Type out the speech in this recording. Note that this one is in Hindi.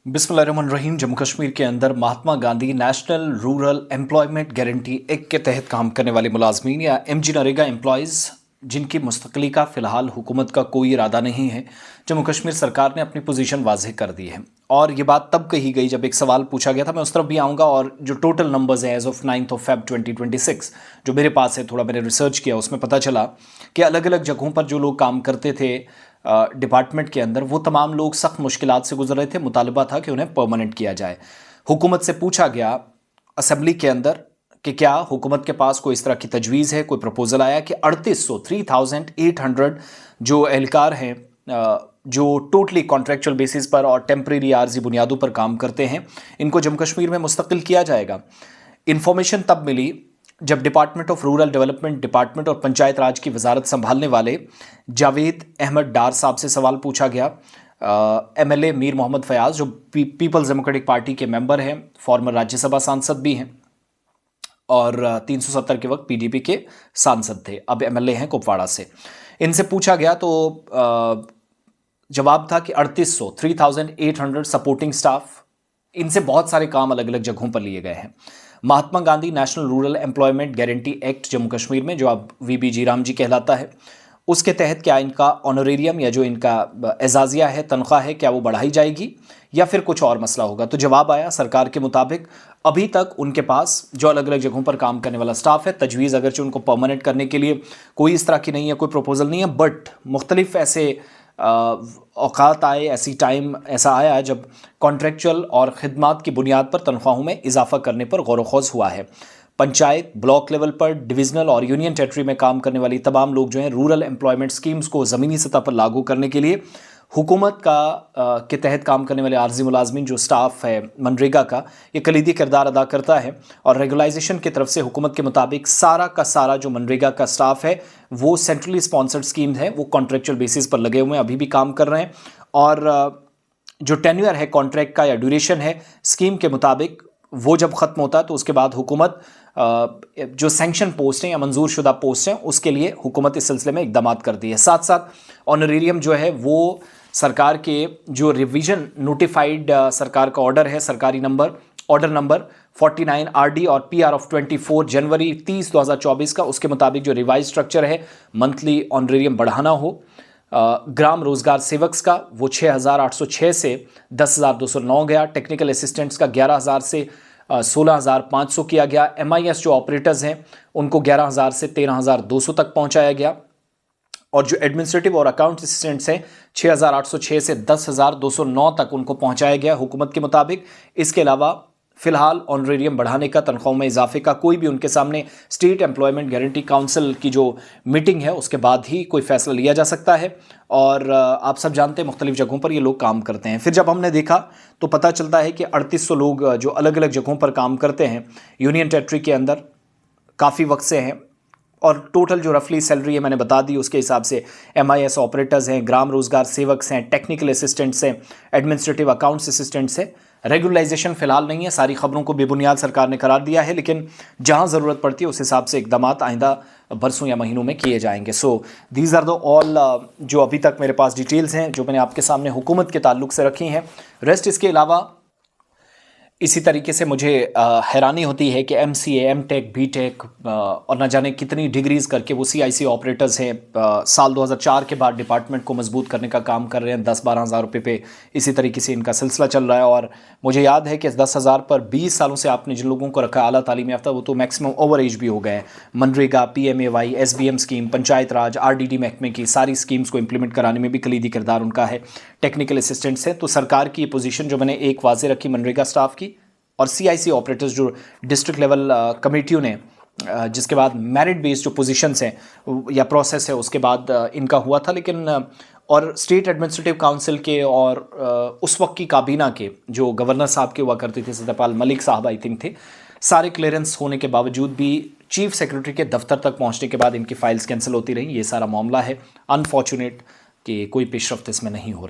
बिस्मिल्लाहिर्रहमानिर्रहीम। जम्मू कश्मीर के अंदर Mahatma Gandhi national rural employment guarantee act के तहत काम करने वाले मुलाजमीन या एमजी नरेगा एम्प्लॉयज़ जिनकी मुस्तकली का फ़िलहाल हुकूमत का कोई इरादा नहीं है, जम्मू कश्मीर सरकार ने अपनी पोजीशन वाज़ेह कर दी है। और ये बात तब कही गई जब एक सवाल पूछा गया था, मैं उस तरफ भी आऊँगा। और जो टोटल नंबर्स हैं एज ऑफ 9 फ़रवरी 2026 जो मेरे पास है, थोड़ा मैंने रिसर्च किया, उसमें पता चला कि अलग अलग जगहों पर जो लोग काम करते थे डिपार्टमेंट के अंदर, वो तमाम लोग सख्त मुश्किलात से गुजर रहे थे। मुतालबा था कि उन्हें परमानेंट किया जाए। हुकूमत से पूछा गया असम्बली के अंदर कि क्या हुकूमत के पास कोई इस तरह की तजवीज़ है, कोई प्रपोजल आया कि 3800 जो एहलकार हैं जो टोटली कॉन्ट्रेक्चुअल बेसिस पर और टेम्परेरी आर्जी बुनियादों पर काम करते हैं, इनको जम्मू कश्मीर में मुस्तकिल किया जाएगा। इन्फॉर्मेशन तब मिली जब department of rural development department और पंचायत राज की वजारत संभालने वाले जावेद अहमद डार साहब से सवाल पूछा गया। एमएलए मीर मोहम्मद फयाज जो पीपल्स डेमोक्रेटिक पार्टी के मेंबर हैं, फॉर्मर राज्यसभा सांसद भी हैं और 370 के वक्त पीडीपी के सांसद थे, अब एमएलए हैं कुपवाड़ा से। इनसे पूछा गया तो जवाब था कि 3800 सपोर्टिंग स्टाफ, इनसे बहुत सारे काम अलग अलग जगहों पर लिए गए हैं। Mahatma Gandhi national rural employment guarantee act Jammu Kashmir में, जो अब वीबी जी राम जी कहलाता है, उसके तहत क्या इनका ऑनरेरियम या जो इनका एजाजिया है, तनख्वाह है, क्या वो बढ़ाई जाएगी या फिर कुछ और मसला होगा। तो जवाब आया सरकार के मुताबिक अभी तक उनके पास जो अलग अलग जगहों पर काम करने वाला स्टाफ है, तजवीज़ अगरचे उनको परमानेंट करने के लिए कोई इस तरह की नहीं है, कोई प्रपोजल नहीं है, बट मुख्तलिफ ऐसे औकात आए, ऐसी टाइम ऐसा आया जब कॉन्ट्रेक्चुअल और ख़िदमात की बुनियाद पर तनख्वाहों में इजाफा करने पर गौर व खौज़ हुआ है। पंचायत, ब्लॉक लेवल पर, डिविजनल और यूनियन टेरिटरी में काम करने वाली तमाम लोग जो हैं, रूरल एम्प्लॉयमेंट स्कीम्स को ज़मीनी सतह पर लागू करने के लिए हुकूमत के तहत काम करने वाले आर्जी मुलाजमीन जो स्टाफ है मनरेगा का, ये कलीदी किरदार अदा करता है। और रेगुलाइजेशन की तरफ से हुकूमत के मुताबिक सारा का सारा जो मनरेगा का स्टाफ है वो सेंट्रली स्पॉन्सर्ड स्कीम है, वो कॉन्ट्रेक्चुअल बेसिस पर लगे हुए हैं, अभी भी काम कर रहे हैं। और जो टेन्यूअर है कॉन्ट्रैक्ट का या ड्यूरेशन है स्कीम के मुताबिक, वो जब ख़त्म होता है तो उसके बाद हुकूमत जो सैंक्शन पोस्ट हैं या मंजूर शुदा पोस्ट हैं, उसके लिए हुकूमत इस सिलसिले में इकदाम करती है। साथ साथ ऑनरेरियम जो है वो सरकार के जो रिवीजन नोटिफाइड सरकार का ऑर्डर है, सरकारी नंबर ऑर्डर नंबर 49 RD और PR ऑफ 24 जनवरी 30 2024 का, उसके मुताबिक जो रिवाइज स्ट्रक्चर है मंथली ऑनरेरियम बढ़ाना हो। ग्राम रोजगार सेवक्स का वो 6806 से 10,209 गया। टेक्निकल असिस्टेंट्स का 11,000 से 16,500 किया गया। MIS जो ऑपरेटर्स हैं उनको 11,000 से 13,200 तक पहुंचाया गया। और जो एडमिनिस्ट्रेटिव और अकाउंट असिस्टेंट्स हैं 6,806 से 10,209 तक उनको पहुंचाया गया हुकूमत के मुताबिक। इसके अलावा फिलहाल ऑनरेरियम बढ़ाने का, तनख्वाहों में इजाफे का कोई भी उनके सामने स्टेट एम्प्लॉयमेंट गारंटी काउंसिल की जो मीटिंग है उसके बाद ही कोई फैसला लिया जा सकता है। और आप सब जानते हैं मुख्तलिफ जगहों पर ये लोग काम करते हैं। फिर जब हमने देखा तो पता चलता है कि 3800 लोग जो अलग अलग जगहों पर काम करते हैं यूनियन टेरिटरी के अंदर काफ़ी वक्त से हैं। और टोटल जो रफली सैलरी है मैंने बता दी, उसके हिसाब से MIS ऑपरेटर्स हैं, ग्राम रोजगार सेवक्स हैं, टेक्निकल असिस्टेंट्स हैं, एडमिनिस्ट्रेटिव अकाउंट्स असिस्टेंट्स हैं। रेगुलाइजेशन फिलहाल नहीं है, सारी खबरों को बेबुनियाद सरकार ने करार दिया है, लेकिन जहां ज़रूरत पड़ती है उस हिसाब से इकदाम आइंदा बरसों या महीनों में किए जाएंगे। So these are the all जो अभी तक मेरे पास डिटेल्स हैं जो मैंने आपके सामने हुकूमत के ताल्लुक से रखी हैं। रेस्ट इसके अलावा इसी तरीके से मुझे हैरानी होती है कि MCA, MTech, BTech और न जाने कितनी डिग्रीज़ करके वो CIC ऑपरेटर्स हैं। साल 2004 के बाद डिपार्टमेंट को मजबूत करने का काम कर रहे हैं। 10-12 हज़ार रुपये पे इसी तरीके से इनका सिलसिला चल रहा है। और मुझे याद है कि 10,000 पर 20 सालों से आपने जिन लोगों को रखा आला तालीम याफ्ता, वो तो मैक्सिमम ओवर एज भी हो गए हैं। MNREGA, PMAY, SBM scheme, panchayat raj, RDD महकमे की सारी स्कीम्स को इम्प्लीमेंट कराने में भी कलीदी किरदार उनका है। टेक्निकल असिस्टेंट्स हैं। तो सरकार की ये पोजीशन जो मैंने एक वाजे रखी मनरेगा स्टाफ की और CIC ऑपरेटर्स जो डिस्ट्रिक्ट लेवल कमेटियों ने, जिसके बाद मेरिट बेस्ड जो पोजीशंस हैं या प्रोसेस है उसके बाद इनका हुआ था। लेकिन और स्टेट एडमिनिस्ट्रेटिव काउंसिल के और उस वक्त की काबीना के जो गवर्नर साहब के हुआ करते थे, सत्यपाल मलिक साहब आई थिंक थे, सारे क्लियरेंस होने के बावजूद भी चीफ सेक्रेटरी के दफ्तर तक पहुंचने के बाद इनकी फाइल्स कैंसिल होती रही। ये सारा मामला है। अनफॉर्चुनेट कि कोई पेशरफ्त इसमें नहीं हो रही।